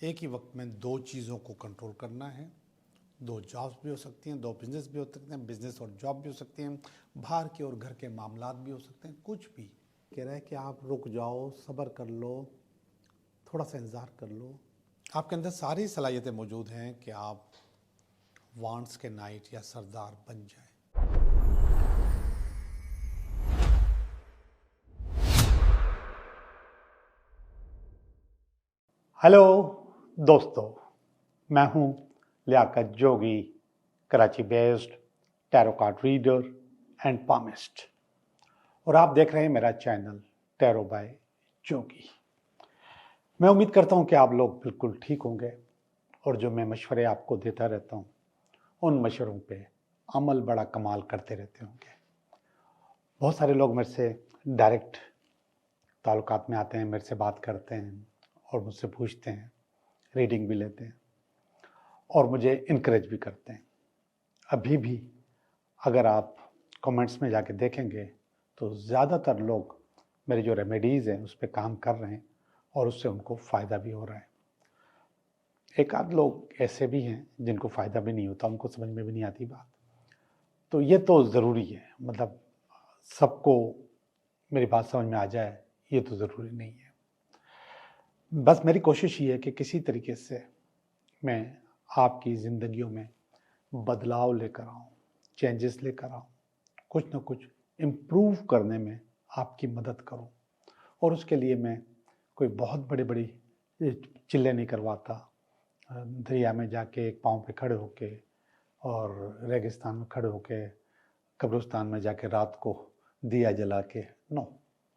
एक ही वक्त में दो चीज़ों को कंट्रोल करना है। दो जॉब्स भी हो सकती हैं, दो बिजनेस भी हो सकते हैं, बिजनेस और जॉब भी हो सकती हैं, बाहर के और घर के मामलात भी हो सकते हैं, कुछ भी। कह रहा है कि आप रुक जाओ, सब्र कर लो, थोड़ा सा इंतज़ार कर लो। आपके अंदर सारी सलाहियतें मौजूद हैं कि आप वांट्स के नाइट या सरदार बन जाए। हेलो दोस्तों, मैं हूं Liaqat Jogi, Karachi based tarot card reader and palmist, और आप देख रहे हैं मेरा चैनल टैरो बाय जोगी। मैं उम्मीद करता हूं कि आप लोग बिल्कुल ठीक होंगे और जो मैं मशवरे आपको देता रहता हूं उन मशवरों पे अमल बड़ा कमाल करते रहते होंगे। बहुत सारे लोग मेरे से डायरेक्ट ताल्लुकात में आते हैं, मेरे से बात करते हैं और मुझसे पूछते हैं, रीडिंग भी लेते हैं और मुझे इनकरेज भी करते हैं। अभी भी अगर आप कमेंट्स में जाके देखेंगे तो ज़्यादातर लोग मेरे जो रेमेडीज़ हैं उस पर काम कर रहे हैं और उससे उनको फ़ायदा भी हो रहा है। एक आध लोग ऐसे भी हैं जिनको फ़ायदा भी नहीं होता, उनको समझ में भी नहीं आती बात। तो ये तो ज़रूरी है, मतलब सबको मेरी बात समझ में आ जाए ये तो ज़रूरी नहीं है। बस मेरी कोशिश ये है कि किसी तरीके से मैं आपकी ज़िंदगियों में बदलाव लेकर आऊँ, चेंजेस लेकर आऊँ, कुछ ना कुछ इम्प्रूव करने में आपकी मदद करूँ। और उसके लिए मैं कोई बहुत बड़ी बड़ी चिल्ले नहीं करवाता। दरिया में जाके एक पाँव पे खड़े होके और रेगिस्तान में खड़े होके कब्रिस्तान में जाके रात को दिया जला के, नो,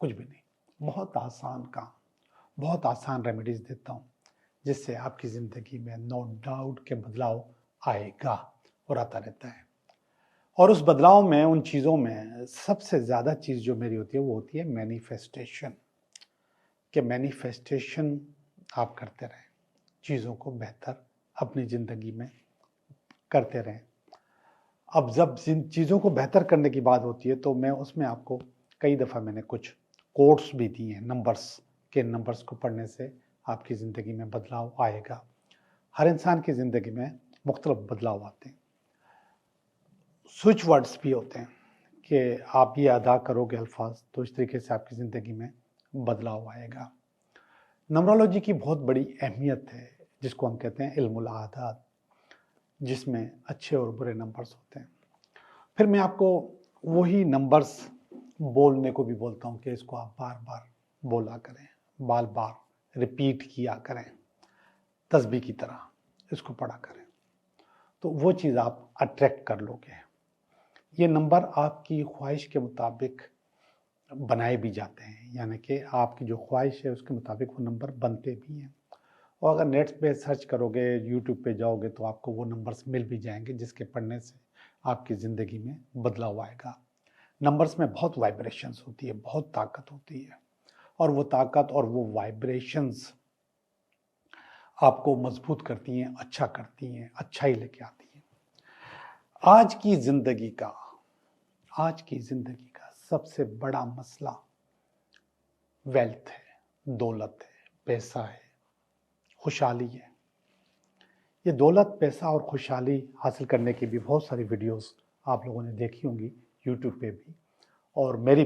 कुछ भी नहीं। बहुत आसान काम, बहुत आसान रेमेडीज़ देता हूँ जिससे आपकी ज़िंदगी में नो डाउट के बदलाव आएगा और आता रहता है। और उस बदलाव में, उन चीज़ों में सबसे ज़्यादा चीज़ जो मेरी होती है वो होती है मैनिफेस्टेशन। कि मैनिफेस्टेशन आप करते रहें, चीज़ों को बेहतर अपनी ज़िंदगी में करते रहें। अब जब जिन चीज़ों को बेहतर करने की बात होती है तो मैं उसमें आपको कई दफ़ा मैंने कुछ कोड्स भी दिए हैं, नंबर्स को पढ़ने से आपकी ज़िंदगी में बदलाव आएगा। हर इंसान की ज़िंदगी में मुख्तलिफ बदलाव आते हैं। स्विच वर्ड्स भी होते हैं कि आप ये अदा करोगे अल्फाज तो इस तरीके से आपकी ज़िंदगी में बदलाव आएगा। नंबरोलॉजी की बहुत बड़ी अहमियत है जिसको हम कहते हैं इल्मुल आदात, जिसमें अच्छे और बुरे नंबर्स होते हैं। फिर मैं आपको वही नंबर्स बोलने को भी बोलता हूँ कि इसको आप बार बार बोला करें, बार बार रिपीट किया करें, तस्बीह की तरह इसको पढ़ा करें, तो वो चीज़ आप अट्रैक्ट कर लोगे। ये नंबर आपकी ख्वाहिश के मुताबिक बनाए भी जाते हैं, यानी कि आपकी जो ख्वाहिश है उसके मुताबिक वो नंबर बनते भी हैं। और अगर नेट पे सर्च करोगे, यूट्यूब पे जाओगे तो आपको वो नंबर्स मिल भी जाएंगे जिसके पढ़ने से आपकी ज़िंदगी में बदलाव आएगा। नंबर्स में बहुत वाइब्रेशंस होती है, बहुत ताकत होती है, और वो ताकत और वो वाइब्रेशंस आपको मजबूत करती हैं, अच्छा करती हैं, अच्छाई लेके आती हैं। आज की ज़िंदगी का सबसे बड़ा मसला वेल्थ है, दौलत है, पैसा है, खुशहाली है। ये दौलत, पैसा और खुशहाली हासिल करने की भी बहुत सारी वीडियोस आप लोगों ने देखी होंगी यूट्यूब पे भी, और मेरी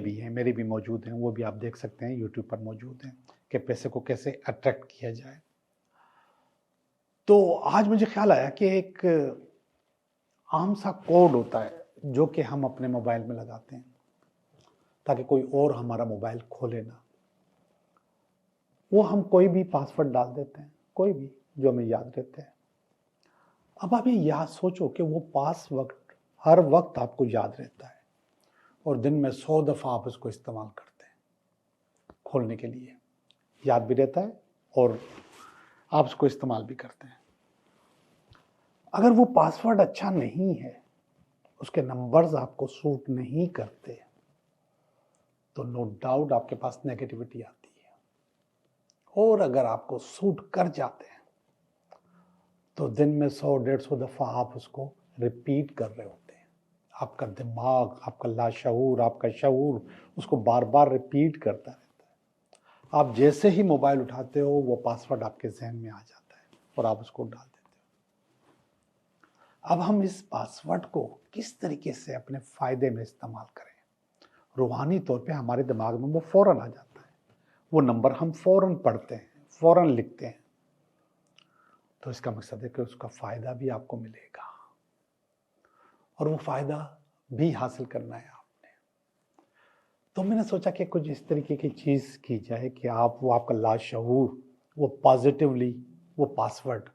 भी मौजूद हैं, वो भी आप देख सकते हैं, यूट्यूब पर मौजूद हैं कि पैसे को कैसे अट्रैक्ट किया जाए। तो आज मुझे ख्याल आया कि एक आम सा कोड होता है जो कि हम अपने मोबाइल में लगाते हैं ताकि कोई और हमारा मोबाइल खोले ना। वो हम कोई भी पासवर्ड डाल देते हैं, कोई भी जो हमें याद रहता है। अब आप ये याद सोचो कि वो पासवर्ड हर वक्त आपको याद रहता है और दिन में 100 दफ़ा आप उसको इस्तेमाल करते हैं खोलने के लिए, याद भी रहता है और आप उसको इस्तेमाल भी करते हैं। अगर वो पासवर्ड अच्छा नहीं है, उसके नंबर्स आपको सूट नहीं करते, तो नो डाउट आपके पास नेगेटिविटी आती है। और अगर आपको सूट कर जाते हैं तो दिन में 100-150 दफ़ा आप उसको रिपीट कर रहे होते हैं। आपका दिमाग, आपका लाशऊर, आपका शऊर उसको बार बार रिपीट करता रहता है। आप जैसे ही मोबाइल उठाते हो वो पासवर्ड आपके जहन में आ जाता है। और आप उसको डाल देते हो। अब हम इस पासवर्ड को किस तरीके से अपने फ़ायदे में इस्तेमाल करें। रूहानी तौर पे हमारे दिमाग में वो फ़ौरन आ जाता है, वो नंबर हम फ़ौरन पढ़ते हैं, फ़ौरन लिखते हैं। तो इसका मकसद है कि उसका फ़ायदा भी आपको मिलेगा और वो फ़ायदा भी हासिल करना है आपने। तो मैंने सोचा कि कुछ इस तरीके की चीज़ की जाए कि वो आपका लाशऊर वो पॉजिटिवली वो पासवर्ड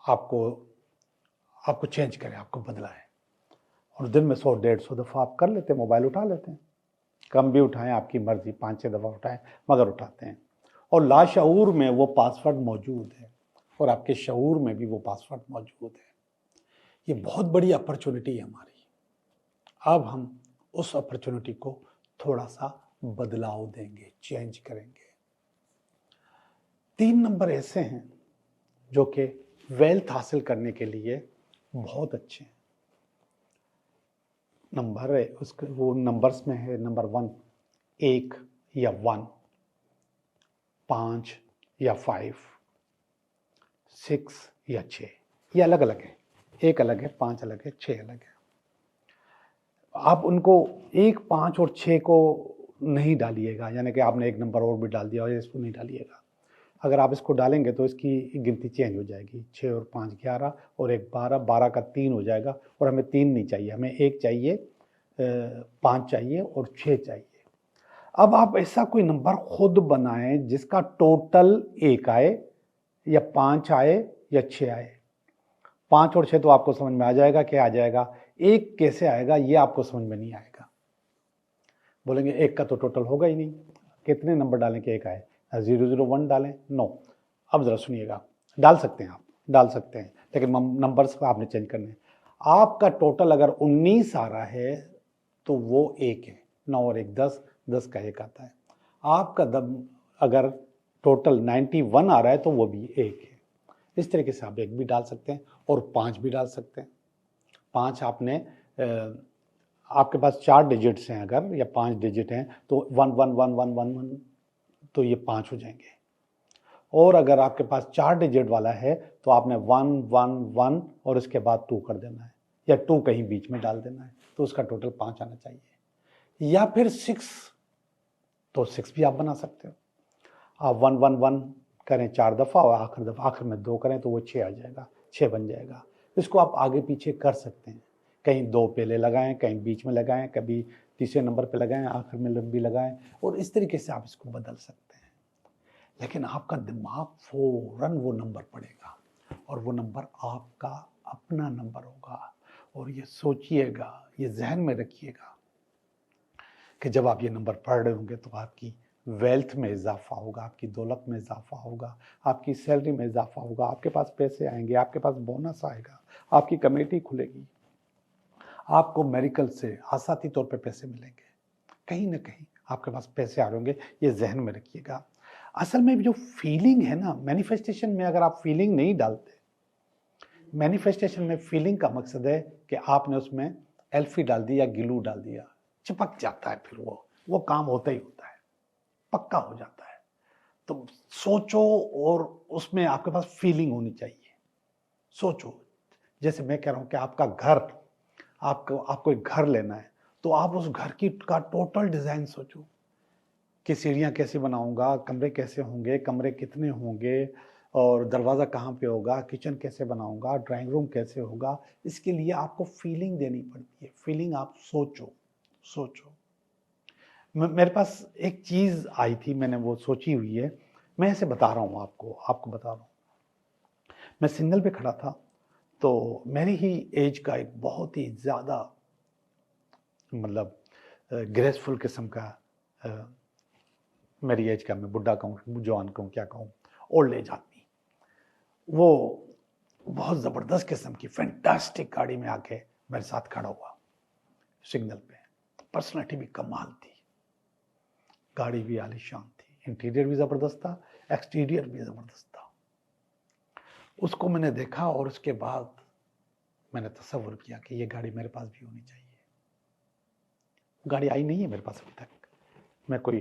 आपको चेंज करे, आपको बदलाए। और दिन में 100-150 दफ़ा आप कर लेते हैं, मोबाइल उठा लेते हैं, कम भी उठाएं, आपकी मर्जी, 5-6 दफ़ा उठाएं, मगर उठाते हैं। और लाशऊर में वो पासवर्ड मौजूद है और आपके शऊर में भी वो पासवर्ड मौजूद है। ये बहुत बड़ी अपॉर्चुनिटी है हमारी। अब हम उस अपॉर्चुनिटी को थोड़ा सा बदलाव देंगे, चेंज करेंगे। 3 नंबर ऐसे हैं जो कि वेल्थ हासिल करने के लिए बहुत अच्छे हैं। नंबर है उसके, वो नंबर्स में है नंबर 1 1 या 1, 5 या 5, 6 या 6। ये अलग अलग है, 1 अलग है, 5 अलग है, 6 अलग है। आप उनको 1, 5 और 6 को नहीं डालिएगा, यानी कि आपने एक नंबर और भी डाल दिया और इसको नहीं डालिएगा। अगर आप इसको डालेंगे तो इसकी गिनती चेंज हो जाएगी। 6 और 5 11 और 1 12, 12 का 3 हो जाएगा। और हमें 3 नहीं चाहिए, हमें 1 चाहिए, 5 चाहिए और 6 चाहिए। अब आप ऐसा कोई नंबर खुद बनाएं जिसका टोटल 1 आए या 5 आए या 6 आए। 5 और 6 तो आपको समझ में आ जाएगा क्या आ जाएगा, 1 कैसे आएगा ये आपको समझ में नहीं आएगा। बोलेंगे 1 का तो टोटल होगा ही नहीं, कितने नंबर डालें कि 1 आए। 001 डालें, नो। अब जरा सुनिएगा, डाल सकते हैं आप, डाल सकते हैं, लेकिन नंबर्स को आपने चेंज करने हैं। आपका टोटल अगर 19 आ रहा है तो वो 1 है। 9 और 1 10, 10 का 1 आता है। आपका अगर टोटल 91 आ रहा है तो वो भी 1 है। इस तरीके से आप 1 भी डाल सकते हैं और 5 भी डाल सकते हैं। 5 आपने आपके पास 4 डिजिट्स हैं अगर, या 5 डिजिट हैं तो 1 1 1 1 1 1, तो ये 5 हो जाएंगे। और अगर आपके पास 4 डिजिट वाला है तो आपने 1 1 1 और उसके बाद 2 कर देना है, या 2 कहीं बीच में डाल देना है, तो उसका टोटल 5 आना चाहिए। या फिर 6, तो 6 भी आप बना सकते हो। आप 1 1 1 करें 4 दफ़ा और आखिर में 2 करें तो वो 6 आ जाएगा, 6 बन जाएगा। इसको आप आगे पीछे कर सकते हैं, कहीं 2 पहले लगाएं, कहीं बीच में लगाएं, कभी तीसरे नंबर पे लगाएं, आखिर में लंबी लगाएं, और इस तरीके से आप इसको बदल सकते हैं। लेकिन आपका दिमाग फौरन वो नंबर पढ़ेगा और वो नंबर आपका अपना नंबर होगा। और ये सोचिएगा, ये जहन में रखिएगा कि जब आप ये नंबर पढ़ रहे होंगे तो आपकी वेल्थ में इजाफा होगा, आपकी दौलत में इजाफा होगा, आपकी सैलरी में इजाफा होगा, आपके पास पैसे आएंगे, आपके पास बोनस आएगा, आपकी कमेटी खुलेगी, आपको मेडिकल से आसाती तौर पे पैसे मिलेंगे, कहीं ना कहीं आपके पास पैसे आ रहे होंगे। ये जहन में रखिएगा। असल में जो फीलिंग है ना, मैनिफेस्टेशन में अगर आप फीलिंग नहीं डालते, मैनिफेस्टेशन में फीलिंग का मकसद है कि आपने उसमें एल्फी डाल दी या गिलू डाल दिया, चिपक जाता है, फिर वो काम होता ही होता है, पक्का हो जाता है। तो सोचो और उसमें आपके पास फीलिंग होनी चाहिए। सोचो, जैसे मैं कह रहा हूं कि आपका घर, आपको एक घर लेना है, तो आप उस घर का टोटल डिजाइन सोचो कि सीढ़ियाँ कैसे बनाऊंगा, कमरे कैसे होंगे, कमरे कितने होंगे, और दरवाज़ा कहाँ पे होगा, किचन कैसे बनाऊंगा, ड्राइंग रूम कैसे होगा। इसके लिए आपको फीलिंग देनी पड़ती है। फीलिंग आप सोचो। मेरे पास एक चीज़ आई थी, मैंने वो सोची हुई है, मैं ऐसे बता रहा हूँ आपको बता रहा हूँ। मैं सिग्नल पे खड़ा था, तो मेरी ही एज का एक बहुत ही ज़्यादा मतलब ग्रेसफुल किस्म का, मेरी एज का, मैं बुढ़ा कहूँ, जवान कहूँ, क्या कहूँ, ओल्ड एज आदमी, वो बहुत ज़बरदस्त किस्म की फैंटास्टिक गाड़ी में आके मेरे साथ खड़ा हुआ सिग्नल पे। पर्सनैलिटी भी कमाल थी, गाड़ी भी आलीशान थी, इंटीरियर भी ज़बरदस्त था, एक्सटीरियर भी ज़बरदस्त था। उसको मैंने देखा और उसके बाद मैंने तसव्वुर किया कि ये गाड़ी मेरे पास भी होनी चाहिए। गाड़ी आई नहीं है मेरे पास अभी तक, मैं कोई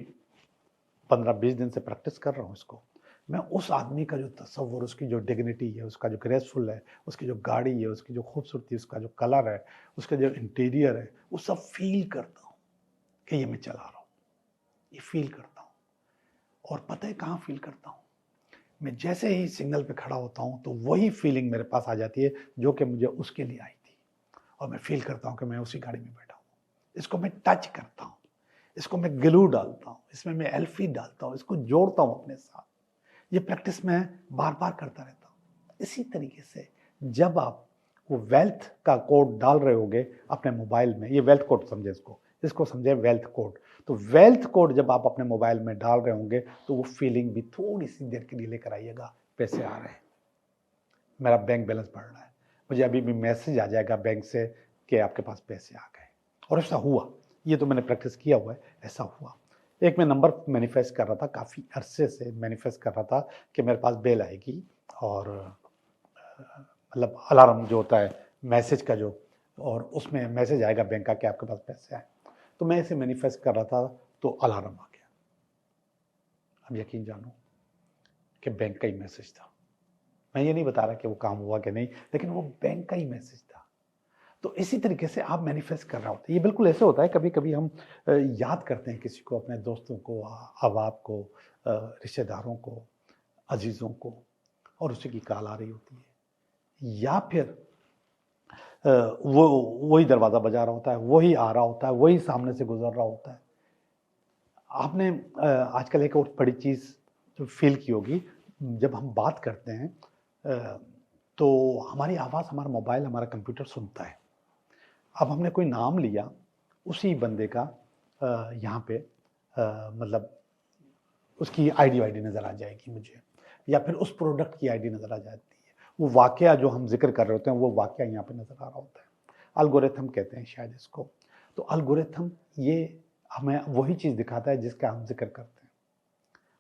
15-20 दिन से प्रैक्टिस कर रहा हूँ इसको, मैं उस आदमी का जो तसव्वुर, उसकी जो डिग्निटी है, उसका जो ग्रेसफुल है, उसकी जो गाड़ी है, उसकी जो खूबसूरती, उसका जो कलर है, उसका जो इंटीरियर है, वो सब फील करता हूँ कि ये मैं चला रहा हूँ, ये फील करता हूँ। और पता है कहाँ फील करता हूँ? मैं जैसे ही सिग्नल पे खड़ा होता हूँ तो वही फीलिंग मेरे पास आ जाती है जो कि मुझे उसके लिए आई थी, और मैं फील करता हूँ कि मैं उसी गाड़ी में बैठा हूँ। इसको मैं टच करता हूँ, इसको मैं ग्लू डालता हूँ, इसमें मैं एल्फी डालता हूँ, इसको जोड़ता हूँ अपने साथ। ये प्रैक्टिस मैं बार बार करता रहता हूँ। इसी तरीके से जब आप वो वेल्थ का कोड डाल रहे होगे अपने मोबाइल में, ये वेल्थ कोड समझे, इसको समझे वेल्थ कोड। तो वेल्थ कोड जब आप अपने मोबाइल में डाल रहे होंगे तो वो फीलिंग भी थोड़ी सी देर के लिए लेकर आइएगा, पैसे आ रहे हैं, मेरा बैंक बैलेंस बढ़ रहा है, मुझे अभी भी मैसेज आ जाएगा बैंक से कि आपके पास पैसे आ गए। और ऐसा हुआ, ये तो मैंने प्रैक्टिस किया हुआ है, ऐसा हुआ। एक मैं नंबर मैनिफेस्ट कर रहा था, काफ़ी अरसे से मैनिफेस्ट कर रहा था कि मेरे पास बेल आएगी, और मतलब अलार्म जो होता है मैसेज का जो, और उसमें मैसेज आएगा बैंक का कि आपके पास पैसे आए। तो मैं इसे मैनिफेस्ट कर रहा था तो अलार्म आ गया। अब यकीन जानो कि बैंक का ही मैसेज था। मैं ये नहीं बता रहा कि वो काम हुआ कि नहीं, लेकिन वो बैंक का ही मैसेज था। तो इसी तरीके से आप मैनिफेस्ट कर रहा होता है। ये बिल्कुल ऐसे होता है, कभी कभी हम याद करते हैं किसी को, अपने दोस्तों को, अहबाब को, रिश्तेदारों को, अजीज़ों को, और उसी की कॉल आ रही होती है, या फिर वो वही दरवाज़ा बजा रहा होता है, वही आ रहा होता है, वही सामने से गुजर रहा होता है। आपने आजकल एक और बड़ी चीज़ जो फील की होगी, जब हम बात करते हैं तो हमारी आवाज़ हमारा मोबाइल, हमारा कंप्यूटर सुनता है। अब हमने कोई नाम लिया, उसी बंदे का यहाँ पे मतलब उसकी आईडी वाईडी नज़र आ जाएगी मुझे, या फिर उस प्रोडक्ट की आईडी नज़र आ जाती है। वो वाकया जो हम जिक्र कर रहे होते हैं वो वाकया यहाँ पे नज़र आ रहा होता है। एल्गोरिथम कहते हैं शायद इसको। तो एल्गोरिथम ये हमें वही चीज़ दिखाता है जिसका हम जिक्र करते हैं,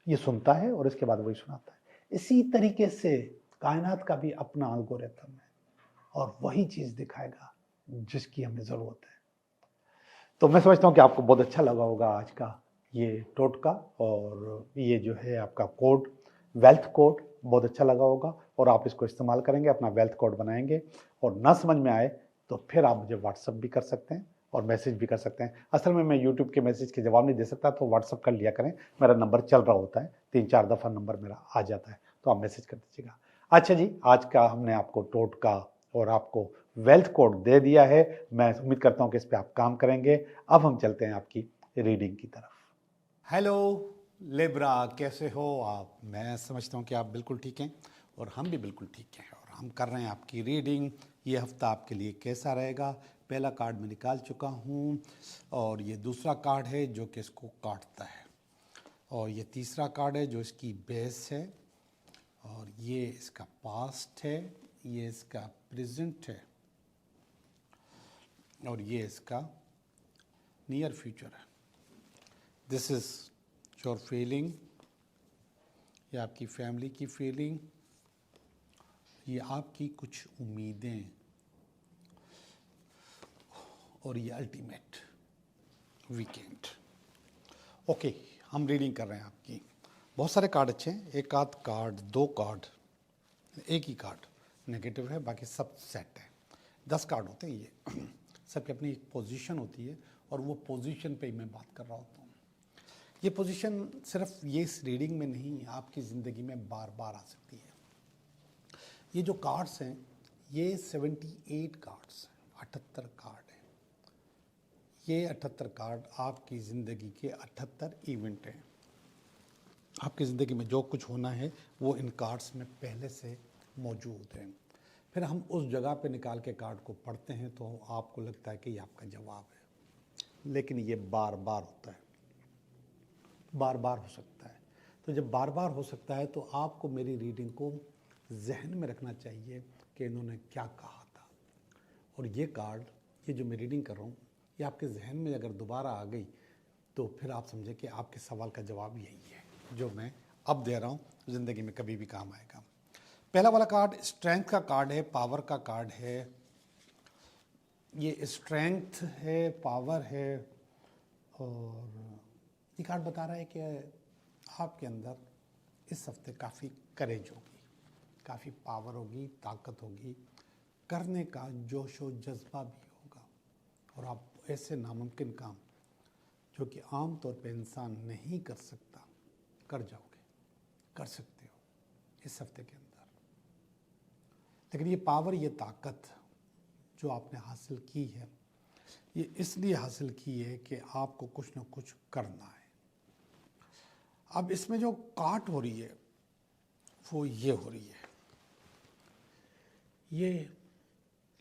ये सुनता है और इसके बाद वही सुनाता है। इसी तरीके से कायनात का भी अपना एल्गोरिथम है, और वही चीज़ दिखाएगा जिसकी हमें ज़रूरत है। तो मैं समझता हूँ कि आपको बहुत अच्छा लगा होगा आज का ये टोटका, और ये जो है आपका कोड, वेल्थ कोड, बहुत अच्छा लगा होगा, और आप इसको इस्तेमाल करेंगे, अपना वेल्थ कोड बनाएंगे। और ना समझ में आए तो फिर आप मुझे व्हाट्सअप भी कर सकते हैं और मैसेज भी कर सकते हैं। असल में मैं यूट्यूब के मैसेज के जवाब नहीं दे सकता, तो व्हाट्सअप कर लिया करें, मेरा नंबर चल रहा होता है, 3-4 दफ़ा नंबर मेरा आ जाता है, तो आप मैसेज कर दीजिएगा। अच्छा जी, आज का हमने आपको टोटका और आपको वेल्थ कोड दे दिया है। मैं उम्मीद करता हूं कि इस पे आप काम करेंगे। अब हम चलते हैं आपकी रीडिंग की तरफ। हेलो लिब्रा, कैसे हो आप? मैं समझता हूँ कि आप बिल्कुल ठीक हैं और हम भी बिल्कुल ठीक हैं, और हम कर रहे हैं आपकी रीडिंग। ये हफ्ता आपके लिए कैसा रहेगा? पहला कार्ड मैं निकाल चुका हूँ, और ये दूसरा कार्ड है जो कि इसको काटता है, और ये तीसरा कार्ड है जो इसकी बेस है, और ये इसका पास्ट है, ये इसका प्रेजेंट है, और ये इसका नियर फ्यूचर है। दिस इज़ योर फीलिंग, ये आपकी फैमिली की फीलिंग, ये आपकी कुछ उम्मीदें, और ये अल्टीमेट वीकेंड। ओके, हम रीडिंग कर रहे हैं आपकी। बहुत सारे कार्ड अच्छे हैं, एक आध कार्ड, 2 कार्ड, एक ही कार्ड नेगेटिव है, बाकी सब सेट है। 10 कार्ड होते हैं ये सबकी अपनी एक पोजीशन होती है, और वो पोजीशन पे ही मैं बात कर रहा होता हूँ। ये पोजीशन सिर्फ ये इस रीडिंग में नहीं, आपकी ज़िंदगी में बार बार आ सकती है। ये जो कार्ड्स हैं ये 78 कार्ड्स हैं, 78 कार्ड हैं। ये 78 कार्ड आपकी ज़िंदगी के 78 इवेंट हैं। आपकी ज़िंदगी में जो कुछ होना है वो इन कार्ड्स में पहले से मौजूद है। फिर हम उस जगह पे निकाल के कार्ड को पढ़ते हैं तो आपको लगता है कि ये आपका जवाब है, लेकिन ये बार बार होता है, बार बार हो सकता है। तो जब बार बार हो सकता है तो आपको मेरी रीडिंग को जहन में रखना चाहिए कि इन्होंने क्या कहा था। और ये कार्ड, ये जो मैं रीडिंग कर रहा हूँ, ये आपके जहन में अगर दोबारा आ गई तो फिर आप समझें कि आपके सवाल का जवाब यही है जो मैं अब दे रहा हूँ, ज़िंदगी में कभी भी काम आएगा। पहला वाला कार्ड स्ट्रेंथ का कार्ड है, पावर का कार्ड है। ये स्ट्रेंथ है, पावर है, और ये कार्ड बता रहा है कि आपके अंदर इस हफ्ते काफ़ी करेज होगी, काफ़ी पावर होगी, ताकत होगी, करने का जोश व जज्बा भी होगा और आप ऐसे नामुमकिन काम जो कि आम तौर पे इंसान नहीं कर सकता कर जाओगे, कर सकते हो इस हफ्ते के अंदर। लेकिन ये पावर, ये ताकत जो आपने हासिल की है, ये इसलिए हासिल की है कि आपको कुछ ना कुछ करना है। अब इसमें जो काट हो रही है वो ये हो रही है, ये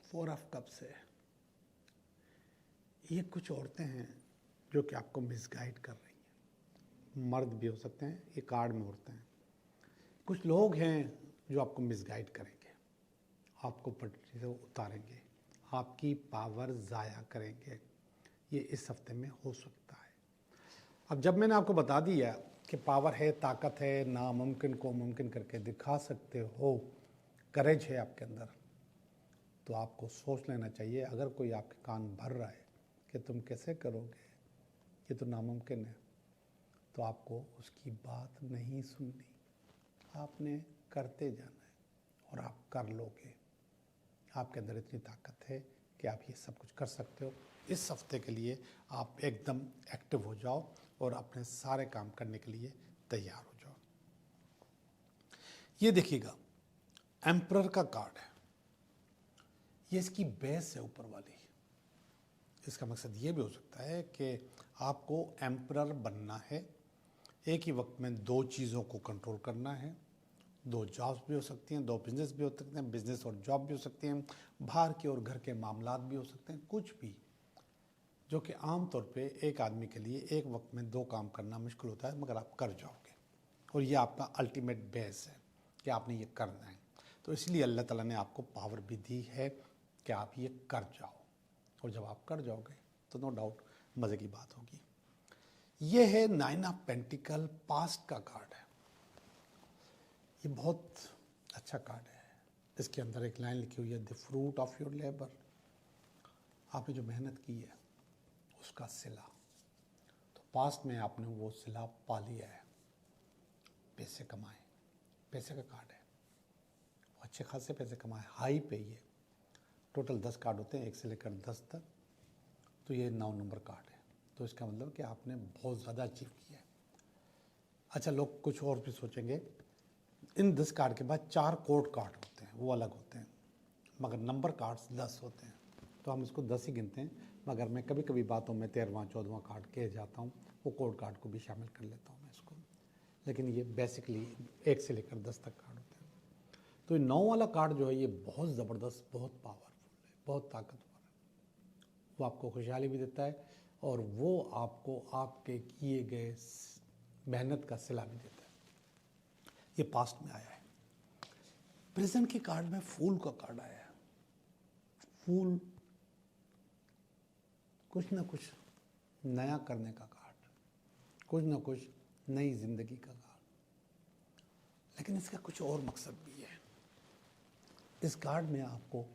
4 ऑफ कप्स है। ये कुछ औरतें हैं जो कि आपको मिसगाइड कर रही हैं, मर्द भी हो सकते हैं, ये कार्ड में औरतें हैं। कुछ लोग हैं जो आपको मिसगाइड करेंगे, आपको पटरी से उतारेंगे, आपकी पावर ज़ाया करेंगे। ये इस हफ्ते में हो सकता है। अब जब मैंने आपको बता दिया कि पावर है, ताकत है, नामुमकिन को मुमकिन करके दिखा सकते हो, करेज है आपके अंदर, तो आपको सोच लेना चाहिए। अगर कोई आपके कान भर रहा है कि तुम कैसे करोगे, ये तो नामुमकिन है, तो आपको उसकी बात नहीं सुननी, आपने करते जाना है और आप कर लोगे। आपके अंदर इतनी ताकत है कि आप ये सब कुछ कर सकते हो। इस हफ्ते के लिए आप एकदम एक्टिव हो जाओ और अपने सारे काम करने के लिए तैयार हो जाओ। ये देखिएगा, एम्परर का कार्ड है, ये इसकी बेस है ऊपर वाली। इसका मकसद ये भी हो सकता है कि आपको एम्परर बनना है, एक ही वक्त में 2 चीज़ों को कंट्रोल करना है। 2 जॉब्स भी हो सकती हैं, 2 बिजनेस भी हो सकते हैं, बिजनेस और जॉब भी हो सकती हैं, बाहर के और घर के मामलात भी हो सकते हैं, कुछ भी जो कि आम तौर पे एक आदमी के लिए एक वक्त में 2 काम करना मुश्किल होता है, मगर आप कर जाओगे और ये आपका अल्टीमेट बेस है कि आपने ये करना है। तो इसलिए अल्लाह ताला ने आपको पावर भी दी है कि आप ये कर जाओ, और जब आप कर जाओगे तो नो डाउट मज़े की बात होगी। ये है 9 ऑफ पेंटिकल, पास्ट का कार्ड है। ये बहुत अच्छा कार्ड है। इसके अंदर एक लाइन लिखी हुई है, the fruit of your labour. आपने जो मेहनत की है उसका सिला, तो पास्ट में आपने वो सिला पा लिया है, पैसे कमाए, पैसे का कार्ड है, अच्छे खासे पैसे कमाए, हाई पे। ये टोटल 10 कार्ड होते हैं, 1 से लेकर 10 तक, तो ये 9 नंबर कार्ड है। तो इसका मतलब कि आपने बहुत ज़्यादा अचीव किया है। अच्छा, लोग कुछ और भी सोचेंगे, इन 10 कार्ड के बाद 4 कोड कार्ड होते हैं, वो अलग होते हैं, मगर नंबर कार्ड्स 10 होते हैं, तो हम इसको 10 ही गिनते हैं। मगर मैं कभी कभी बातों में 13वां 14वां कार्ड कह जाता हूँ, वो कोड कार्ड को भी शामिल कर लेता हूँ मैं इसको, लेकिन ये बेसिकली 1 से लेकर 10 तक कार्ड होते हैं। तो ये 9 वाला कार्ड जो है, ये बहुत ज़बरदस्त, बहुत पावरफुल है, बहुत ताकतवर है। वो आपको खुशहाली भी देता है और वो आपको आपके किए गए मेहनत का सिला भी देता है। ये पास्ट में आया है। प्रेजेंट के कार्ड में फूल का कार्ड आया है। फूल, कुछ ना कुछ नया करने का कार्ड, कुछ ना कुछ नई जिंदगी का कार्ड, लेकिन इसका कुछ और मकसद भी है। इस कार्ड में आपको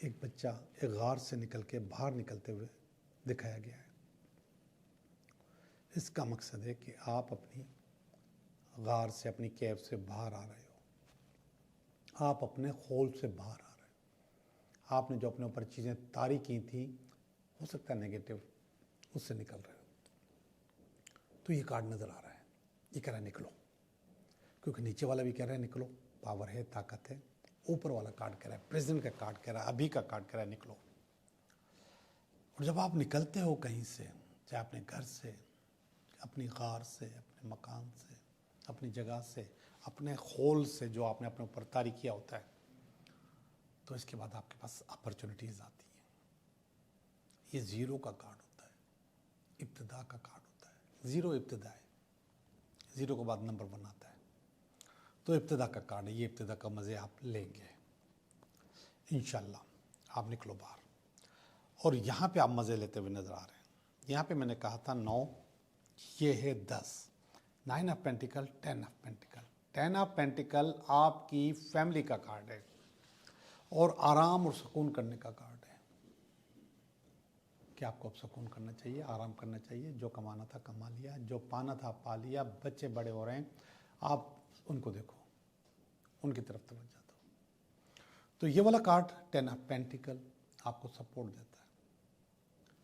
एक बच्चा एक गार से निकल के बाहर निकलते हुए दिखाया गया है। इसका मकसद है कि आप अपनी गार से, अपनी कैब से बाहर आ रहे हो, आप अपने होल से बाहर आ रहे हो। आपने जो अपने ऊपर चीज़ें तारी की थी, हो सकता है नेगेटिव, उससे निकल रहे हो। तो ये कार्ड नज़र आ रहा है, ये कह रहा है निकलो, क्योंकि नीचे वाला भी कह रहा है निकलो, पावर है, ताकत है। ऊपर वाला कार्ड कह रहा है, प्रेजेंट का कार्ड कह रहा है, अभी का कार्ड कह रहा है निकलो। और जब आप निकलते हो कहीं से, चाहे अपने घर से, अपनी गार से, अपने मकान से, अपनी जगह से, अपने होल से जो आपने अपने ऊपर तारी किया होता है, तो इसके बाद आपके पास अपॉर्चुनिटीज़ आती हैं। ये 0 का कार्ड होता है, इब्तिदा का कार्ड होता है। 0 इब्तिदा है, 0 के बाद नंबर 1 आता है, तो इब्तिदा का कार्ड है। ये इब्तिदा का मज़े आप लेंगे इंशाल्लाह। आप निकलो बाहर, और यहाँ पे आप मज़े लेते हुए नज़र आ रहे हैं। यहाँ पे मैंने कहा था 9, ये है 10, 9 of pentacle, 10 of pentacle. 10 of pentacle आपकी फैमिली का कार्ड है और आराम और सुकून करने का कार्ड है कि आपको अब सुकून करना चाहिए, आराम करना चाहिए। जो कमाना था कमा लिया, जो पाना था पा लिया, बच्चे बड़े हो रहे हैं, आप उनको देखो, उनकी तरफ तवज्जो दो। तो ये वाला कार्ड 10 ऑफ पेंटिकल आपको सपोर्ट देता है,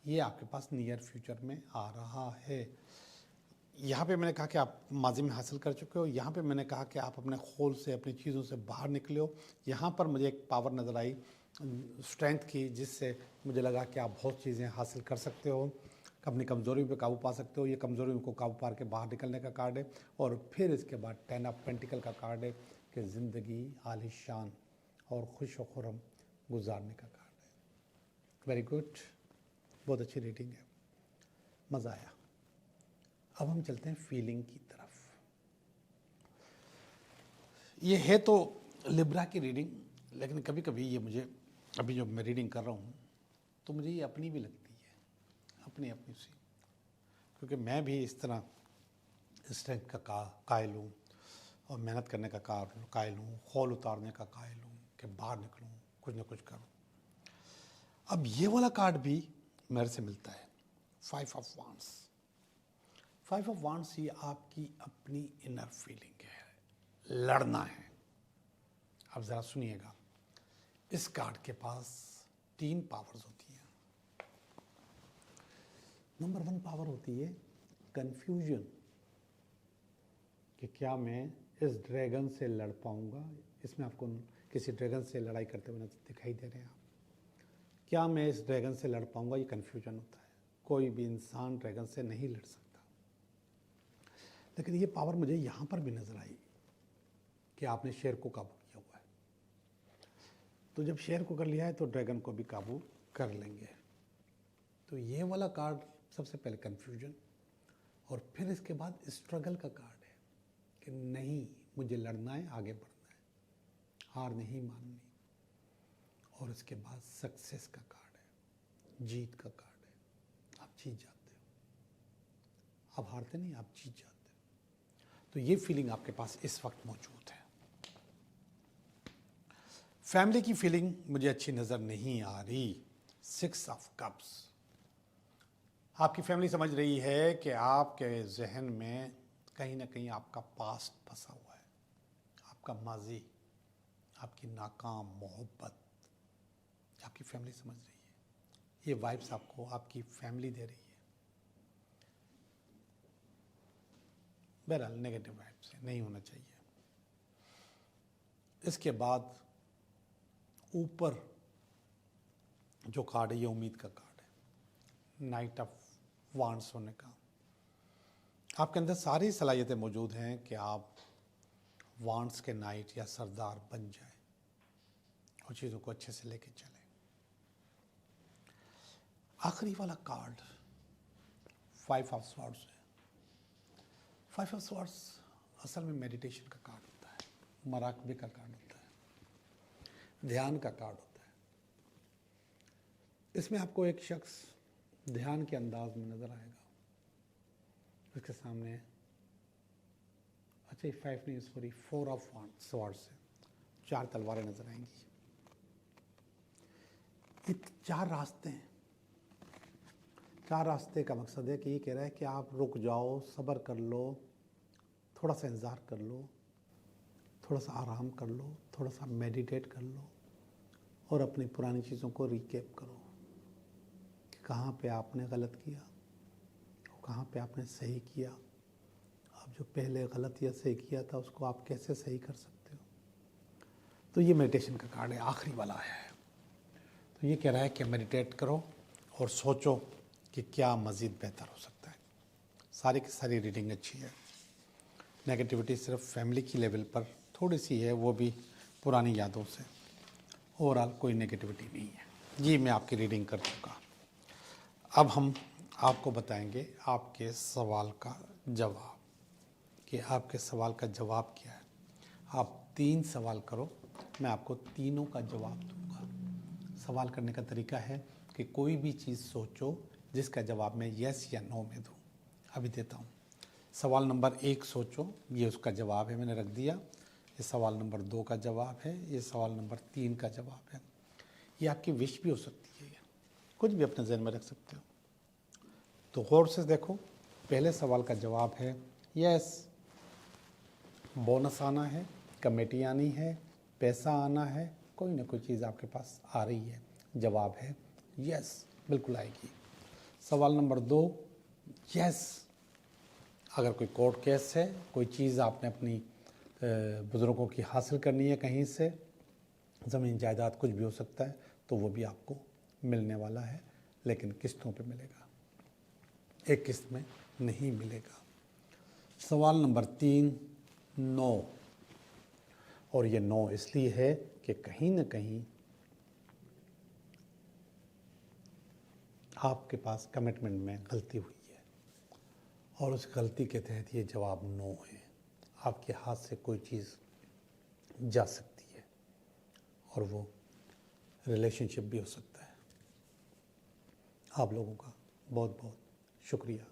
ये आपके पास नियर फ्यूचर में आ रहा है। यहाँ पे मैंने कहा कि आप माजी में हासिल कर चुके हो, यहाँ पे मैंने कहा कि आप अपने खोल से, अपनी चीज़ों से बाहर निकले हो। यहाँ पर मुझे एक पावर नज़र आई स्ट्रेंथ की, जिससे मुझे लगा कि आप बहुत चीज़ें हासिल कर सकते हो, अपनी कमज़ोरी पे काबू पा सकते हो। ये कमज़ोरी को काबू पा के बाहर निकलने का कार्ड है। और फिर इसके बाद 10 ऑफ पेंटिकल का कार्ड है कि ज़िंदगी आलीशान और खुश व खुर्रम गुजारने का कार्ड है। वेरी गुड, बहुत अच्छी रीडिंग है, मज़ा आया। अब हम चलते हैं फीलिंग की तरफ। ये है तो लिब्रा की रीडिंग, लेकिन कभी कभी ये मुझे, अभी जब मैं रीडिंग कर रहा हूँ तो मुझे ये अपनी भी लगती है, अपनी अपनी सी, क्योंकि मैं भी इस तरह स्ट्रेंथ का कायल हूँ और मेहनत करने का कायल हूँ, खोल उतारने का कायल हूँ कि बाहर निकलूँ, कुछ ना कुछ करूँ। अब ये वाला कार्ड भी मेरे से मिलता है, 5 ऑफ वांड्स। 5 ऑफ वांड्स ये आपकी अपनी इनर फीलिंग है, लड़ना है। अब ज़रा सुनिएगा, इस कार्ड के पास 3 पावर्स होती हैं। नंबर 1 पावर होती है कंफ्यूजन, कि क्या मैं इस ड्रैगन से लड़ पाऊंगा। इसमें आपको किसी ड्रैगन से लड़ाई करते हुए दिखाई दे रहे हैं आप। क्या मैं इस ड्रैगन से लड़ पाऊंगा, ये कंफ्यूजन होता है। कोई भी इंसान ड्रैगन से नहीं लड़ सकता। लेकिन ये पावर मुझे यहाँ पर भी नजर आई कि आपने शेर को काबू किया हुआ है, तो जब शेर को कर लिया है तो ड्रैगन को भी काबू कर लेंगे। तो ये वाला कार्ड सबसे पहले कंफ्यूजन, और फिर इसके बाद स्ट्रगल का कार्ड है कि नहीं, मुझे लड़ना है, आगे बढ़ना है, हार नहीं माननी। और इसके बाद सक्सेस का कार्ड है, जीत का कार्ड है। आप जीत जाते हो, आप हारते नहीं, आप जीत जाते हो। तो ये फीलिंग आपके पास इस वक्त मौजूद है। फैमिली की फीलिंग मुझे अच्छी नजर नहीं आ रही। 6 ऑफ कप्स, आपकी फैमिली समझ रही है कि आपके जहन में कहीं ना कहीं आपका पास्ट फंसा हुआ है, आपका माजी, आपकी नाकाम मोहब्बत, आपकी फैमिली समझ रही है। ये वाइब्स आपको आपकी फैमिली दे रही है। बहरहाल नेगेटिव वाइब्स नहीं होना चाहिए। इसके बाद ऊपर जो कार्ड है, ये उम्मीद का कार्ड है, नाइट ऑफ वांड्स होने का। आपके अंदर सारी सलाहियतें मौजूद हैं कि आप वांड्स के नाइट या सरदार बन जाए और चीज़ों को अच्छे से लेके चले। आखिरी वाला कार्ड 5 ऑफ स्वॉर्ड्स है। 5 ऑफ स्वॉर्ड्स असल में मेडिटेशन का कार्ड होता है, मराकबे का कार्ड होता है, ध्यान का कार्ड होता है। इसमें आपको एक शख्स ध्यान के अंदाज में नजर आएगा, उसके सामने, अच्छा 5 नहीं, सॉरी 4 ऑफ स्वॉर्ड्स है, 4 तलवारें नजर आएंगी। ये 4 रास्ते हैं। 4 रास्ते का मकसद है कि ये कह रहा है कि आप रुक जाओ, सब्र कर लो, थोड़ा सा इंतज़ार कर लो, थोड़ा सा आराम कर लो, थोड़ा सा मेडिटेट कर लो और अपनी पुरानी चीज़ों को रिकैप करो कि कहाँ पे आपने गलत किया और कहाँ पे आपने सही किया। अब जो पहले गलत या सही किया था उसको आप कैसे सही कर सकते हो। तो ये मेडिटेशन का कार्ड है, आखिरी वाला आया है। तो ये कह रहा है कि मेडिटेट करो और सोचो कि क्या मज़ीद बेहतर हो सकता है। सारी की सारी रीडिंग अच्छी है। नेगेटिविटी सिर्फ फैमिली की लेवल पर थोड़ी सी है, वो भी पुरानी यादों से। ओवरऑल कोई नेगेटिविटी नहीं है। जी, मैं आपकी रीडिंग कर चुका। अब हम आपको बताएंगे आपके सवाल का जवाब, कि आपके सवाल का जवाब क्या है। आप 3 सवाल करो, मैं आपको तीनों का जवाब दूंगा। सवाल करने का तरीका है कि कोई भी चीज़ सोचो जिसका जवाब मैं यस या नो में दूँ। अभी देता हूँ। सवाल नंबर 1 सोचो, ये उसका जवाब है, मैंने रख दिया। ये सवाल नंबर 2 का जवाब है, ये सवाल नंबर 3 का जवाब है। ये आपकी विश भी हो सकती है, कुछ भी अपने जहन में रख सकते हो। तो गौर से देखो, पहले सवाल का जवाब है यस, बोनस आना है, कमेटी आनी है, पैसा आना है, कोई ना कोई चीज़ आपके पास आ रही है। जवाब है यस, बिल्कुल आएगी। सवाल नंबर 2, यस, अगर कोई कोर्ट केस है, कोई चीज़ आपने अपनी बुज़ुर्गों की हासिल करनी है कहीं से, ज़मीन जायदाद कुछ भी हो सकता है, तो वो भी आपको मिलने वाला है, लेकिन किस्तों पे मिलेगा, एक किस्त में नहीं मिलेगा। सवाल नंबर 3, नो, और ये नो इसलिए है कि कहीं ना कहीं आपके पास कमिटमेंट में गलती हुई है और उस गलती के तहत ये जवाब नो है। आपके हाथ से कोई चीज़ जा सकती है और वो रिलेशनशिप भी हो सकता है। आप लोगों का बहुत बहुत शुक्रिया।